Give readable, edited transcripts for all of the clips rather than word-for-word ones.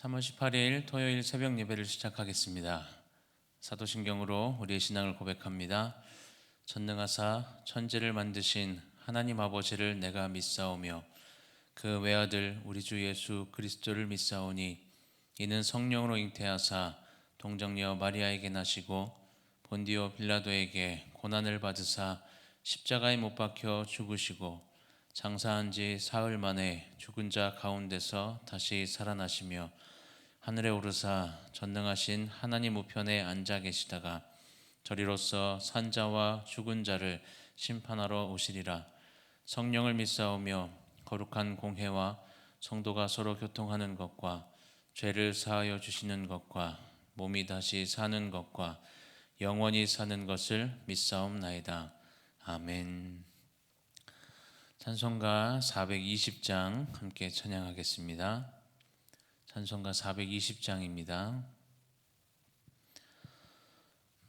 3월 18일 토요일 새벽 예배를 시작하겠습니다. 사도신경으로 우리의 신앙을 고백합니다. 전능하사 천지를 만드신 하나님 아버지를 내가 믿사오며 그 외아들 우리 주 예수 그리스도를 믿사오니 이는 성령으로 잉태하사 동정녀 마리아에게 나시고 본디오 빌라도에게 고난을 받으사 십자가에 못 박혀 죽으시고 장사한 지 사흘 만에 죽은 자 가운데서 다시 살아나시며 하늘에 오르사 전능하신 하나님 우편에 앉아 계시다가 저리로서 산자와 죽은 자를 심판하러 오시리라. 성령을 믿사오며 거룩한 공회와 성도가 서로 교통하는 것과 죄를 사하여 주시는 것과 몸이 다시 사는 것과 영원히 사는 것을 믿사옵나이다. 아멘. 찬송가 420장 함께 찬양하겠습니다. 찬송가 420장입니다.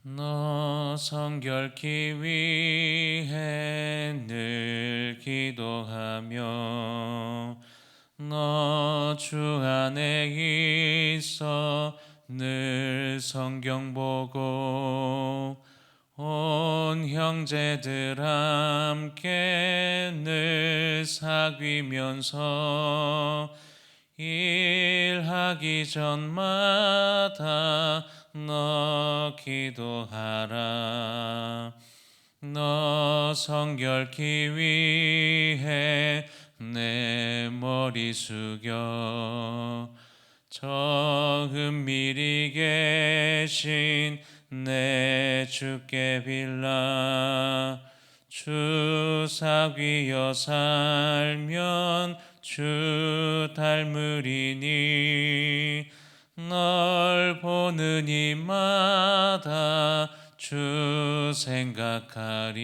너 성결케 위해 늘 기도하며 너 주 안에 있어 늘 성경 보고 온 형제들 함께 늘 사귀면서 일하기 전마다 너 기도하라. 너 성결케 위해 내 머리 숙여 저 은밀히 계신 내 주께 빌라. 주 사귀어 살면 주 닮으리니 널 보는 이마다 주 생각하리.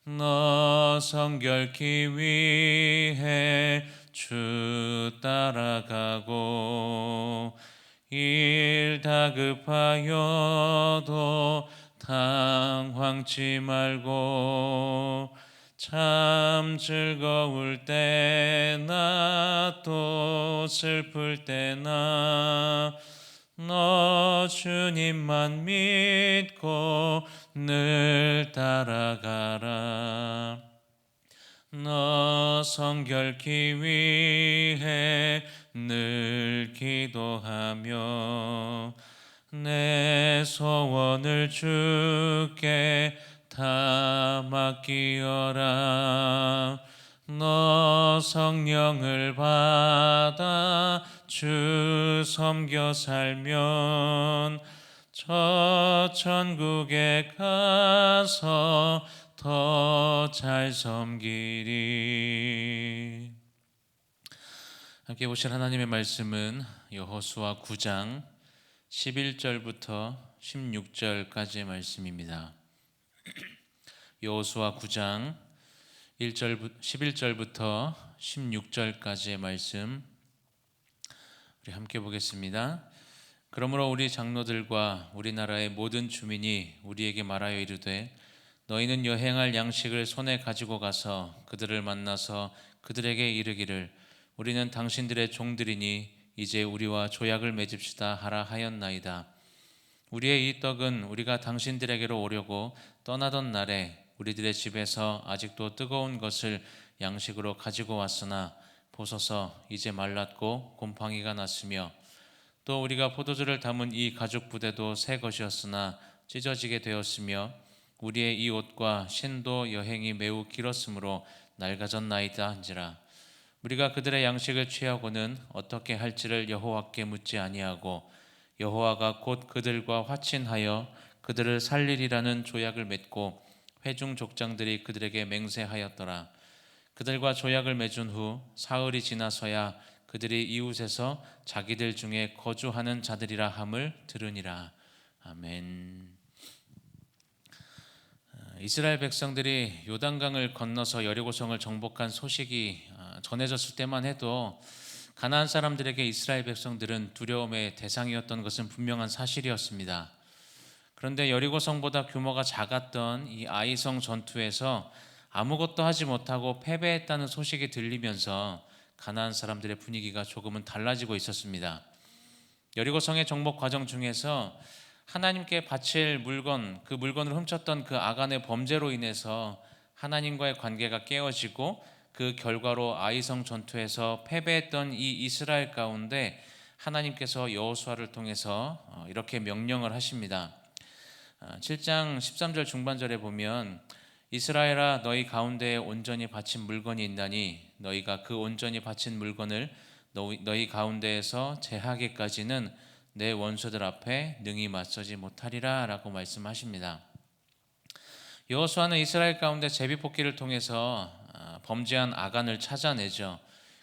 너 성결케 위해 주 따라가고 일 다급하여도 당황치 말고 참 즐거울 때나 또 슬플 때나 너 주님만 믿고 늘 따라가라. 너 성결케 위해 늘 기도하며 내 소원을 주께 다 맡기어라. 너 성령을 받아 주 섬겨 살면 저 천국에 가서 더 잘 섬기리. 함께 보실 하나님의 말씀은 여호수아 9장 11절부터 16절까지의 말씀입니다. 여호수아 9장 11절부터 16절까지의 말씀 우리 함께 보겠습니다. 그러므로 우리 장로들과 우리나라의 모든 주민이 우리에게 말하여 이르되 너희는 여행할 양식을 손에 가지고 가서 그들을 만나서 그들에게 이르기를 우리는 당신들의 종들이니 이제 우리와 조약을 맺읍시다 하라 하였나이다. 우리의 이 떡은 우리가 당신들에게로 오려고 떠나던 날에 우리들의 집에서 아직도 뜨거운 것을 양식으로 가지고 왔으나 보소서 이제 말랐고 곰팡이가 났으며 또 우리가 포도주를 담은 이 가죽 부대도 새 것이었으나 찢어지게 되었으며 우리의 이 옷과 신도 여행이 매우 길었으므로 낡아졌나이다 한지라. 우리가 그들의 양식을 취하고는 어떻게 할지를 여호와께 묻지 아니하고 여호와가 곧 그들과 화친하여 그들을 살리리라는 조약을 맺고 회중 족장들이 그들에게 맹세하였더라. 그들과 조약을 맺은 후 사흘이 지나서야 그들이 이웃에서 자기들 중에 거주하는 자들이라 함을 들으니라. 아멘. 이스라엘 백성들이 요단강을 건너서 여리고성을 정복한 소식이 전해졌을 때만 해도 가나안 사람들에게 이스라엘 백성들은 두려움의 대상이었던 것은 분명한 사실이었습니다. 그런데 여리고성보다 규모가 작았던 이 아이성 전투에서 아무것도 하지 못하고 패배했다는 소식이 들리면서 가나안 사람들의 분위기가 조금은 달라지고 있었습니다. 여리고성의 정복 과정 중에서 하나님께 바칠 물건, 그 물건을 훔쳤던 그 아간의 범죄로 인해서 하나님과의 관계가 깨어지고 그 결과로 아이성 전투에서 패배했던 이 이스라엘 가운데 하나님께서 여호수아를 통해서 이렇게 명령을 하십니다. 7장 13절 중반절에 보면 이스라엘아 너희 가운데에 온전히 바친 물건이 있나니 너희가 그 온전히 바친 물건을 너희 가운데에서 제하기까지는 내 원수들 앞에 능히 맞서지 못하리라 라고 말씀하십니다. 여호수아는 이스라엘 가운데 제비뽑기를 통해서 범죄한 아간을 찾아내죠.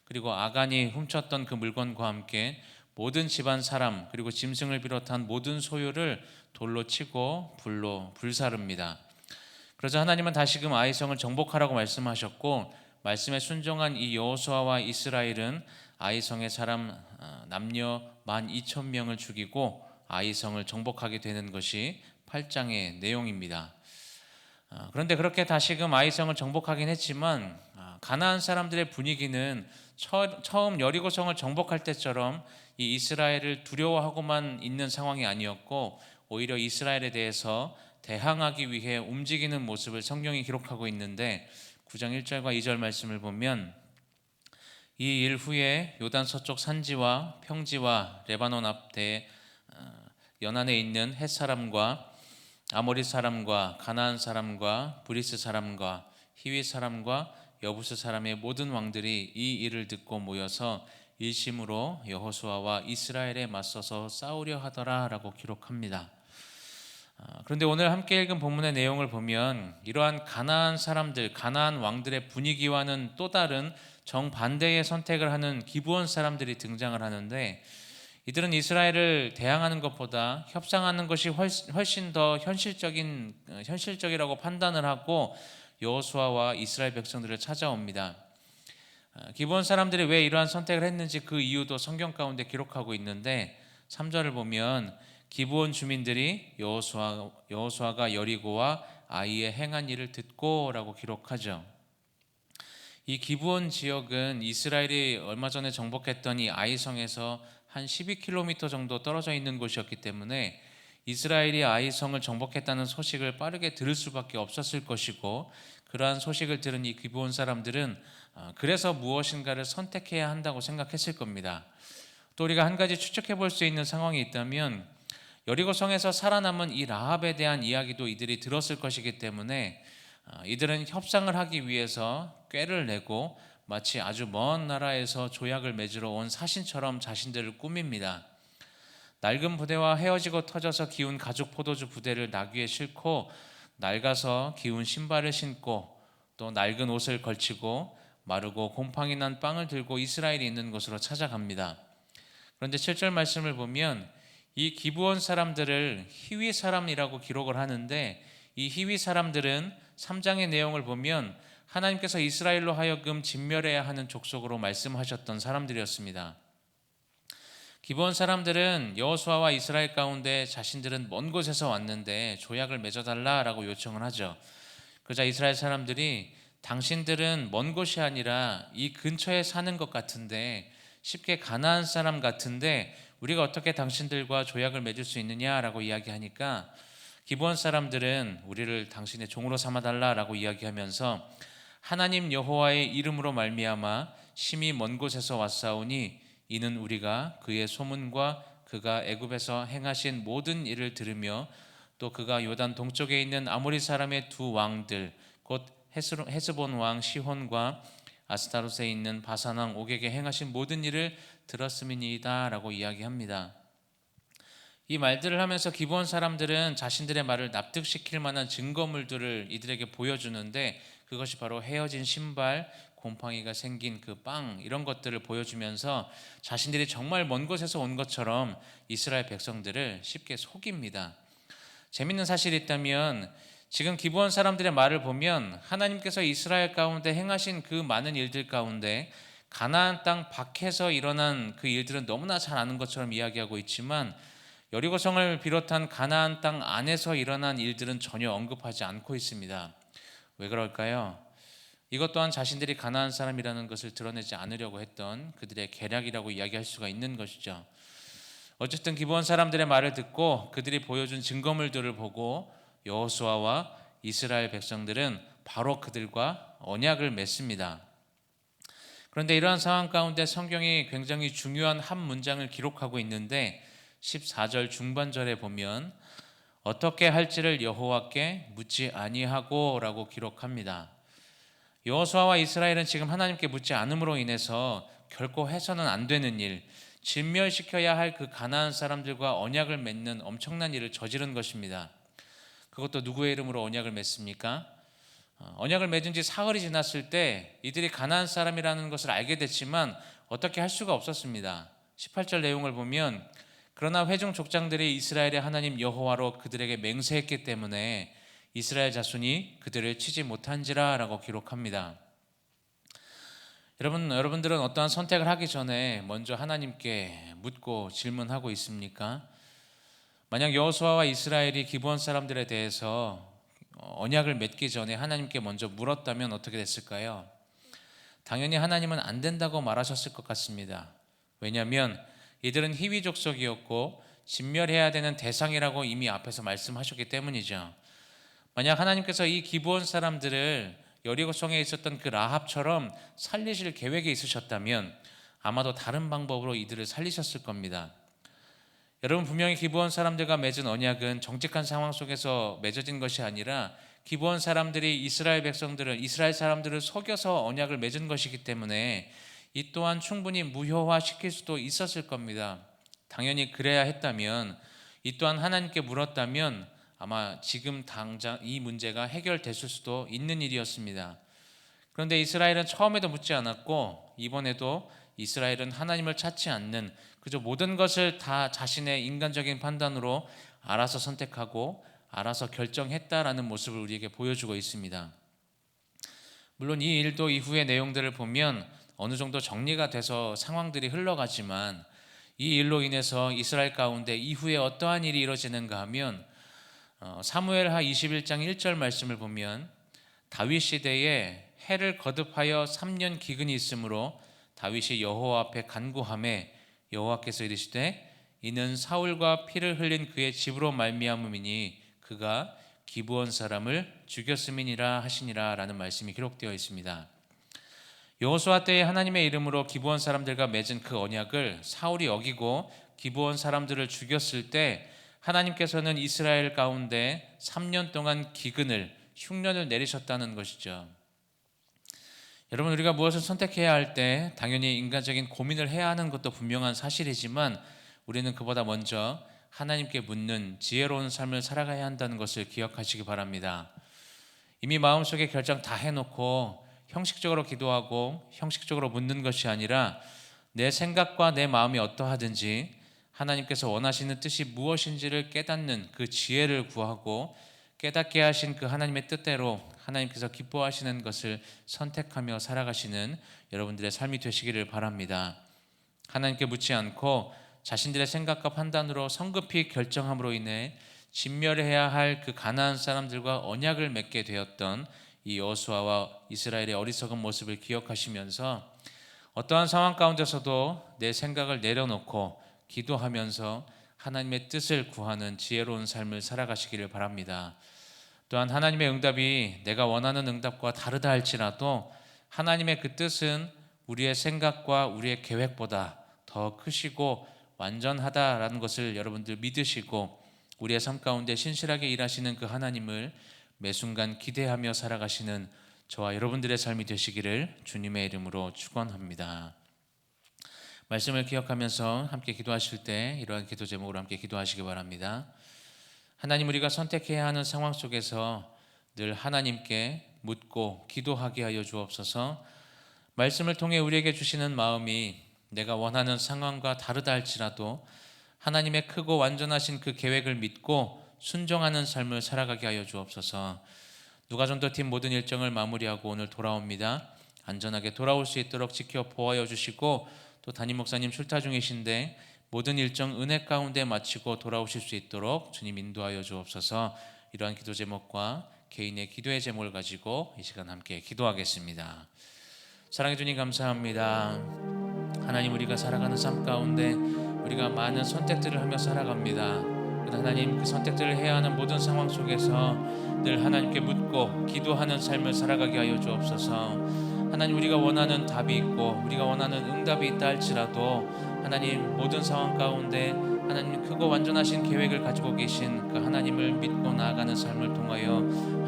그리고 아간이 훔쳤던 그 물건과 함께 모든 집안 사람 그리고 짐승을 비롯한 모든 소유를 돌로 치고 불로 불사릅니다. 그러자 하나님은 다시금 아이성을 정복하라고 말씀하셨고 말씀에 순종한 이 여호수아와 이스라엘은 아이성의 사람 남녀 12,000명을 죽이고 아이성을 정복하게 되는 것이 8장의 내용입니다. 그런데 그렇게 다시금 아이성을 정복하긴 했지만 가나안 사람들의 분위기는 처음 여리고성을 정복할 때처럼 이 이스라엘을 두려워하고만 있는 상황이 아니었고 오히려 이스라엘에 대해서 대항하기 위해 움직이는 모습을 성경이 기록하고 있는데 9장 1절과 2절 말씀을 보면 이 일 후에 요단 서쪽 산지와 평지와 레바논 앞에 연안에 있는 헷 사람과 아모리 사람과 가나안 사람과 브리스 사람과 히위 사람과 여부스 사람의 모든 왕들이 이 일을 듣고 모여서 일심으로 여호수아와 이스라엘에 맞서서 싸우려 하더라라고 기록합니다. 그런데 오늘 함께 읽은 본문의 내용을 보면 이러한 가나안 사람들, 가나안 왕들의 분위기와는 또 다른 정반대의 선택을 하는 기브온 사람들이 등장을 하는데 이들은 이스라엘을 대항하는 것보다 협상하는 것이 훨씬 더 현실적이라고 판단을 하고 여호수아와 이스라엘 백성들을 찾아옵니다. 기브온 사람들이 왜 이러한 선택을 했는지 그 이유도 성경 가운데 기록하고 있는데 3절을 보면 기브온 주민들이 여호수아가 여리고와 아이에 행한 일을 듣고라고 기록하죠. 이 기브온 지역은 이스라엘이 얼마 전에 정복했던 이 아이성에서 한 12km 정도 떨어져 있는 곳이었기 때문에 이스라엘이 아이성을 정복했다는 소식을 빠르게 들을 수밖에 없었을 것이고 그러한 소식을 들은 이 기브온 사람들은 그래서 무엇인가를 선택해야 한다고 생각했을 겁니다. 또 우리가 한 가지 추측해 볼 수 있는 상황이 있다면 여리고성에서 살아남은 이 라합에 대한 이야기도 이들이 들었을 것이기 때문에 이들은 협상을 하기 위해서 꾀를 내고 마치 아주 먼 나라에서 조약을 맺으러 온 사신처럼 자신들을 꾸밉니다. 낡은 부대와 헤어지고 터져서 기운 가죽 포도주 부대를 나귀에 싣고 낡아서 기운 신발을 신고 또 낡은 옷을 걸치고 마르고 곰팡이 난 빵을 들고 이스라엘이 있는 곳으로 찾아갑니다. 그런데 7절 말씀을 보면 이 기브온 사람들을 히위 사람이라고 기록을 하는데 이 히위 사람들은 3장의 내용을 보면 하나님께서 이스라엘로 하여금 진멸해야 하는 족속으로 말씀하셨던 사람들이었습니다. 기브온 사람들은 여호수아와 이스라엘 가운데 자신들은 먼 곳에서 왔는데 조약을 맺어달라라고 요청을 하죠. 그러자 이스라엘 사람들이 당신들은 먼 곳이 아니라 이 근처에 사는 것 같은데 쉽게 가나안 사람 같은데 우리가 어떻게 당신들과 조약을 맺을 수 있느냐라고 이야기하니까 기브온 사람들은 우리를 당신의 종으로 삼아달라라고 이야기하면서 하나님 여호와의 이름으로 말미암아 심히 먼 곳에서 왔사오니 이는 우리가 그의 소문과 그가 애굽에서 행하신 모든 일을 들으며 또 그가 요단 동쪽에 있는 아모리 사람의 두 왕들 곧 헤스본 왕 시혼과 아스타롯에 있는 바산 왕 옥에게 행하신 모든 일을 들었음이니이다 라고 이야기합니다. 이 말들을 하면서 기브온 사람들은 자신들의 말을 납득시킬 만한 증거물들을 이들에게 보여주는데 그것이 바로 헤어진 신발, 곰팡이가 생긴 그 빵 이런 것들을 보여주면서 자신들이 정말 먼 곳에서 온 것처럼 이스라엘 백성들을 쉽게 속입니다. 재밌는 사실이 있다면 지금 기브온 사람들의 말을 보면 하나님께서 이스라엘 가운데 행하신 그 많은 일들 가운데 가나안 땅 밖에서 일어난 그 일들은 너무나 잘 아는 것처럼 이야기하고 있지만 여리고성을 비롯한 가나안 땅 안에서 일어난 일들은 전혀 언급하지 않고 있습니다. 왜 그럴까요? 이것 또한 자신들이 가나안 사람이라는 것을 드러내지 않으려고 했던 그들의 계략이라고 이야기할 수가 있는 것이죠. 어쨌든 기브온 사람들의 말을 듣고 그들이 보여준 증거물들을 보고 여호수아와 이스라엘 백성들은 바로 그들과 언약을 맺습니다. 그런데 이러한 상황 가운데 성경이 굉장히 중요한 한 문장을 기록하고 있는데 14절 중반절에 보면 어떻게 할지를 여호와께 묻지 아니하고라고 기록합니다. 여호수아와 이스라엘은 지금 하나님께 묻지 않음으로 인해서 결코 해서는 안 되는 일, 진멸시켜야 할 그 가나안 사람들과 언약을 맺는 엄청난 일을 저지른 것입니다. 그것도 누구의 이름으로 언약을 맺습니까? 언약을 맺은 지 사흘이 지났을 때 이들이 가나안 사람이라는 것을 알게 됐지만 어떻게 할 수가 없었습니다. 18절 내용을 보면 그러나 회중 족장들이 이스라엘의 하나님 여호와로 그들에게 맹세했기 때문에 이스라엘 자손이 그들을 치지 못한지라 라고 기록합니다. 여러분들은 어떠한 선택을 하기 전에 먼저 하나님께 묻고 질문하고 있습니까? 만약 여호수아와 이스라엘이 기브온 사람들에 대해서 언약을 맺기 전에 하나님께 먼저 물었다면 어떻게 됐을까요? 당연히 하나님은 안 된다고 말하셨을 것 같습니다. 왜냐하면 이들은 히위 족속이었고 진멸해야 되는 대상이라고 이미 앞에서 말씀하셨기 때문이죠. 만약 하나님께서 이 기브온 사람들을 여리고성에 있었던 그 라합처럼 살리실 계획이 있으셨다면 아마도 다른 방법으로 이들을 살리셨을 겁니다. 여러분, 분명히 기브온 사람들과 맺은 언약은 정직한 상황 속에서 맺어진 것이 아니라 기브온 사람들이 이스라엘 사람들을 속여서 언약을 맺은 것이기 때문에 이 또한 충분히 무효화시킬 수도 있었을 겁니다. 당연히 그래야 했다면, 이 또한 하나님께 물었다면 아마 지금 당장 이 문제가 해결됐을 수도 있는 일이었습니다. 그런데 이스라엘은 처음에도 묻지 않았고 이번에도 이스라엘은 하나님을 찾지 않는, 그저 모든 것을 다 자신의 인간적인 판단으로 알아서 선택하고 알아서 결정했다라는 모습을 우리에게 보여주고 있습니다. 물론 이 일도 이후의 내용들을 보면 어느 정도 정리가 돼서 상황들이 흘러가지만 이 일로 인해서 이스라엘 가운데 이후에 어떠한 일이 이루어지는가 하면 사무엘하 21장 1절 말씀을 보면 다윗 시대에 해를 거듭하여 3년 기근이 있으므로 다윗이 여호와 앞에 간구하매 여호와께서 이르시되 이는 사울과 피를 흘린 그의 집으로 말미암음이니 그가 기브온 사람을 죽였음이니라 하시니라 라는 말씀이 기록되어 있습니다. 여호수아 때에 하나님의 이름으로 기브온 사람들과 맺은 그 언약을 사울이 어기고 기브온 사람들을 죽였을 때 하나님께서는 이스라엘 가운데 3년 동안 기근을, 흉년을 내리셨다는 것이죠. 여러분, 우리가 무엇을 선택해야 할 때 당연히 인간적인 고민을 해야 하는 것도 분명한 사실이지만 우리는 그보다 먼저 하나님께 묻는 지혜로운 삶을 살아가야 한다는 것을 기억하시기 바랍니다. 이미 마음속에 결정 다 해놓고 형식적으로 기도하고 형식적으로 묻는 것이 아니라 내 생각과 내 마음이 어떠하든지 하나님께서 원하시는 뜻이 무엇인지를 깨닫는 그 지혜를 구하고 깨닫게 하신 그 하나님의 뜻대로 하나님께서 기뻐하시는 것을 선택하며 살아가시는 여러분들의 삶이 되시기를 바랍니다. 하나님께 묻지 않고 자신들의 생각과 판단으로 성급히 결정함으로 인해 진멸해야 할 그 가나안 사람들과 언약을 맺게 되었던 이 여호수아와 이스라엘의 어리석은 모습을 기억하시면서 어떠한 상황 가운데서도 내 생각을 내려놓고 기도하면서 하나님의 뜻을 구하는 지혜로운 삶을 살아가시기를 바랍니다. 또한 하나님의 응답이 내가 원하는 응답과 다르다 할지라도 하나님의 그 뜻은 우리의 생각과 우리의 계획보다 더 크시고 완전하다라는 것을 여러분들 믿으시고 우리의 삶 가운데 신실하게 일하시는 그 하나님을 매 순간 기대하며 살아가시는 저와 여러분들의 삶이 되시기를 주님의 이름으로 축원합니다. 말씀을 기억하면서 함께 기도하실 때 이러한 기도 제목으로 함께 기도하시기 바랍니다. 하나님, 우리가 선택해야 하는 상황 속에서 늘 하나님께 묻고 기도하게 하여 주옵소서. 말씀을 통해 우리에게 주시는 마음이 내가 원하는 상황과 다르다 할지라도 하나님의 크고 완전하신 그 계획을 믿고 순종하는 삶을 살아가게 하여 주옵소서. 누가전도팀 모든 일정을 마무리하고 오늘 돌아옵니다. 안전하게 돌아올 수 있도록 지켜 보호하여 주시고 또 담임 목사님 출타 중이신데 모든 일정 은혜 가운데 마치고 돌아오실 수 있도록 주님 인도하여 주옵소서. 이러한 기도 제목과 개인의 기도의 제목을 가지고 이 시간 함께 기도하겠습니다. 사랑해 주님 감사합니다. 하나님, 우리가 살아가는 삶 가운데 우리가 많은 선택들을 하며 살아갑니다. 그러나 하나님, 그 선택들을 해야 하는 모든 상황 속에서 늘 하나님께 묻고 기도하는 삶을 살아가게 하여 주옵소서. 하나님, 우리가 원하는 답이 있고 우리가 원하는 응답이 있다 할지라도 하나님, 모든 상황 가운데 하나님 크고 완전하신 계획을 가지고 계신 그 하나님을 믿고 나아가는 삶을 통하여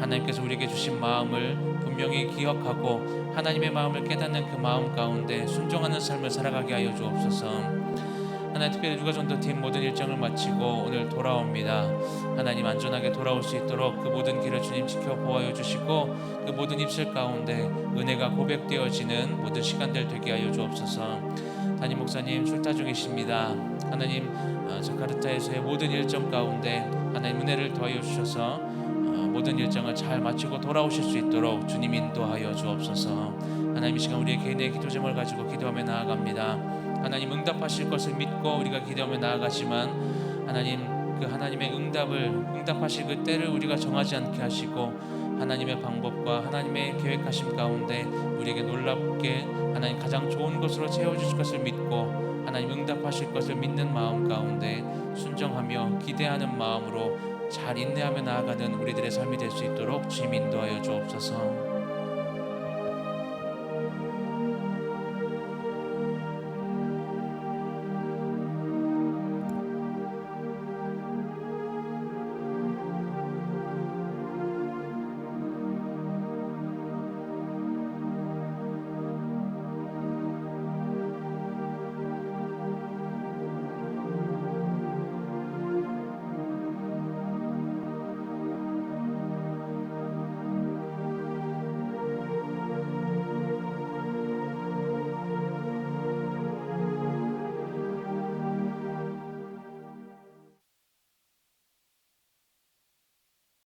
하나님께서 우리에게 주신 마음을 분명히 기억하고 하나님의 마음을 깨닫는 그 마음 가운데 순종하는 삶을 살아가게 하여 주옵소서. 하나님, 특별히 육아전도팀 모든 일정을 마치고 오늘 돌아옵니다. 하나님, 안전하게 돌아올 수 있도록 그 모든 길을 주님 지켜보아여 주시고 그 모든 입술 가운데 은혜가 고백되어지는 모든 시간들 되게 하여 주옵소서. 담임 목사님 출타 중이십니다. 하나님, 자카르타에서의 모든 일정 가운데 하나님 은혜를 더하여 주셔서 모든 일정을 잘 마치고 돌아오실 수 있도록 주님 인도하여 주옵소서. 하나님, 이 시간 우리의 개인의 기도 제목을 가지고 기도하며 나아갑니다. 하나님, 응답하실 것을 믿고 우리가 기도하며 나아가지만 하나님, 그 하나님의 응답하실 그 때를 우리가 정하지 않게 하시고 하나님의 방법과 하나님의 계획하심 가운데 우리에게 놀랍게 하나님 가장 좋은 것으로 채워주실 것을 믿고 하나님 응답하실 것을 믿는 마음 가운데 순종하며 기대하는 마음으로 잘 인내하며 나아가는 우리들의 삶이 될 수 있도록 주님 인도하여 주옵소서.